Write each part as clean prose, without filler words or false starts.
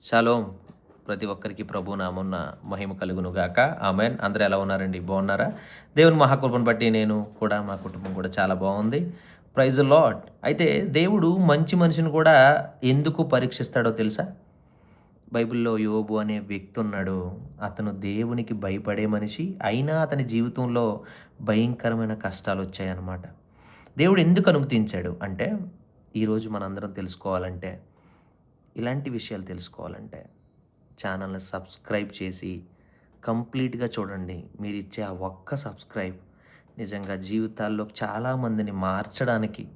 Shalom. ప్రతి ఒక్కరికి ప్రభు నామున్న మహిమ కలుగును గాక. ఆమెన్. అందరూ ఎలా ఉన్నారండి? బాగున్నారా? దేవుని మహాకృపను బట్టి నేను కూడా, మా కుటుంబం కూడా చాలా బాగుంది. Praise lord. అయితే దేవుడు మంచి మనిషిని కూడా ఎందుకు పరీక్షిస్తాడో తెలుసా? బైబిల్లో యోబు అనే వ్యక్తి ఉన్నాడు. అతను దేవునికి భయపడే మనిషి, అయినా అతని జీవితంలో భయంకరమైన కష్టాలు వచ్చాయన్నమాట. దేవుడు ఎందుకు అనుమతించాడు అంటే, ఈరోజు మనందరం తెలుసుకోవాలంటే, ఇలాంటి విషయాలు తెలుసుకోవాలంటే ఛానల్ని సబ్స్క్రైబ్ చేసి కంప్లీట్గా చూడండి. మీరు ఇచ్చే ఆ ఒక్క సబ్స్క్రైబ్ నిజంగా జీవితాల్లో చాలామందిని మార్చడానికి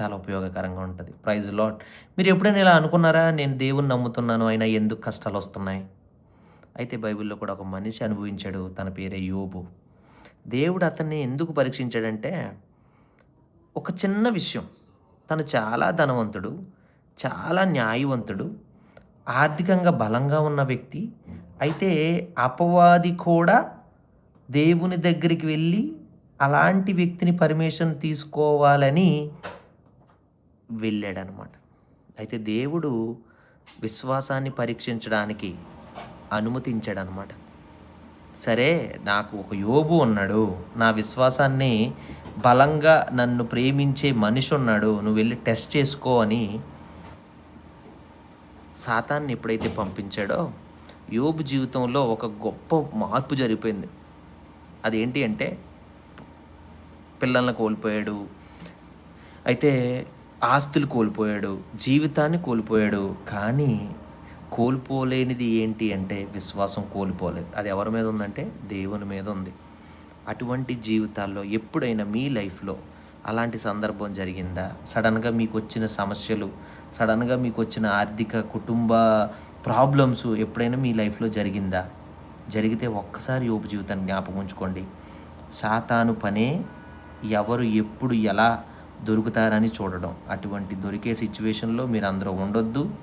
చాలా ఉపయోగకరంగా ఉంటుంది. Praise lord. మీరు ఎప్పుడైనా ఇలా అనుకున్నారా, నేను దేవుని నమ్ముతున్నాను అయినా ఎందుకు కష్టాలు వస్తున్నాయి? అయితే బైబిల్లో కూడా ఒక మనిషి అనుభవించాడు. తన పేరే యోబు. దేవుడు అతన్ని ఎందుకు పరీక్షించాడంటే, ఒక చిన్న విషయం. తను చాలా ధనవంతుడు, చాలా న్యాయవంతుడు, ఆర్థికంగా బలంగా ఉన్న వ్యక్తి. అయితే అపవాది కూడా దేవుని దగ్గరికి వెళ్ళి అలాంటి వ్యక్తిని పర్మిషన్ తీసుకోవాలని వెళ్ళాడనమాట. అయితే దేవుడు విశ్వాసాన్ని పరీక్షించడానికి అనుమతించాడనమాట. సరే, నాకు ఒక యోబు ఉన్నాడు, నా విశ్వాసాన్ని బలంగా నన్ను ప్రేమించే మనిషి ఉన్నాడు, నువ్వు వెళ్ళి టెస్ట్ చేసుకో అని సాతాన్ని ఎప్పుడైతే పంపించాడో, యోబు జీవితంలో ఒక గొప్ప మార్పు జరిగిపోయింది. అదేంటి అంటే, పిల్లల్ని కోల్పోయాడు, అయితే ఆస్తులు కోల్పోయాడు, జీవితాన్ని కోల్పోయాడు. కానీ కోల్పోలేనిది ఏంటి అంటే విశ్వాసం కోల్పోలేదు. అది ఎవరి మీద ఉందంటే దేవుని మీద ఉంది. అటువంటి జీవితాల్లో ఎప్పుడైనా మీ లైఫ్లో అలాంటి సందర్భం జరిగిందా? సడన్గా మీకు వచ్చిన సమస్యలు, సడన్గా మీకు వచ్చిన ఆర్థిక కుటుంబ ప్రాబ్లమ్స్ ఎప్పుడైనా మీ లైఫ్లో జరిగిందా? జరిగితే ఒక్కసారి యోబు జీవితాన్ని జ్ఞాపకం ఉంచుకోండి. సాతాను పనే ఎవరు ఎప్పుడు ఎలా దొరుకుతారని చూడడం. అటువంటి దొరికే సిచ్యువేషన్లో మీరు అందరూ ఉండొద్దు.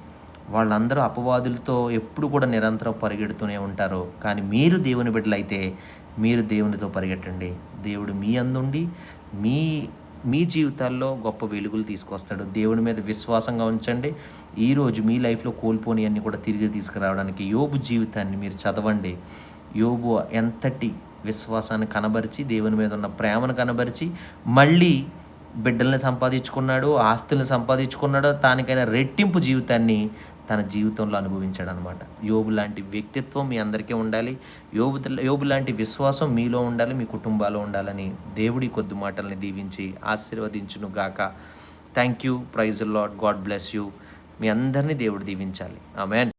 వాళ్ళందరూ అపవాదులతో ఎప్పుడు కూడా నిరంతరం పరిగెడుతూనే ఉంటారు. కానీ మీరు దేవుని బిడ్డలైతే మీరు దేవునితో పరిగెట్టండి. దేవుడు మీ అందుండి మీ జీవితాల్లో గొప్ప వెలుగులు తీసుకొస్తాడు. దేవుని మీద విశ్వాసంగా ఉంచండి. ఈరోజు మీ లైఫ్లో కోల్పోని అన్నీ కూడా తిరిగి తీసుకురావడానికి యోబు జీవితాన్ని మీరు చదవండి. యోబు ఎంతటి విశ్వాసాన్ని కనబరిచి, దేవుని మీద ఉన్న ప్రేమను కనబరిచి, మళ్ళీ బిడ్డల్ని సంపాదించుకున్నాడు, ఆస్తుల్ని సంపాదించుకున్నాడు, దానికైనా రెట్టింపు జీవితాన్ని తన జీవితంలో అనుభవించాడు అనమాట. యోబు లాంటి వ్యక్తిత్వం మీ అందరికీ ఉండాలి. యోబు లాంటి విశ్వాసం మీలో ఉండాలి, మీ కుటుంబాల్లో ఉండాలని దేవుడి కొద్ది మాటల్ని దీవించి ఆశీర్వదించును గాక. Thank you. Praise Lord. God bless you. మీ అందరినీ దేవుడు దీవించాలి. ఆమెన్.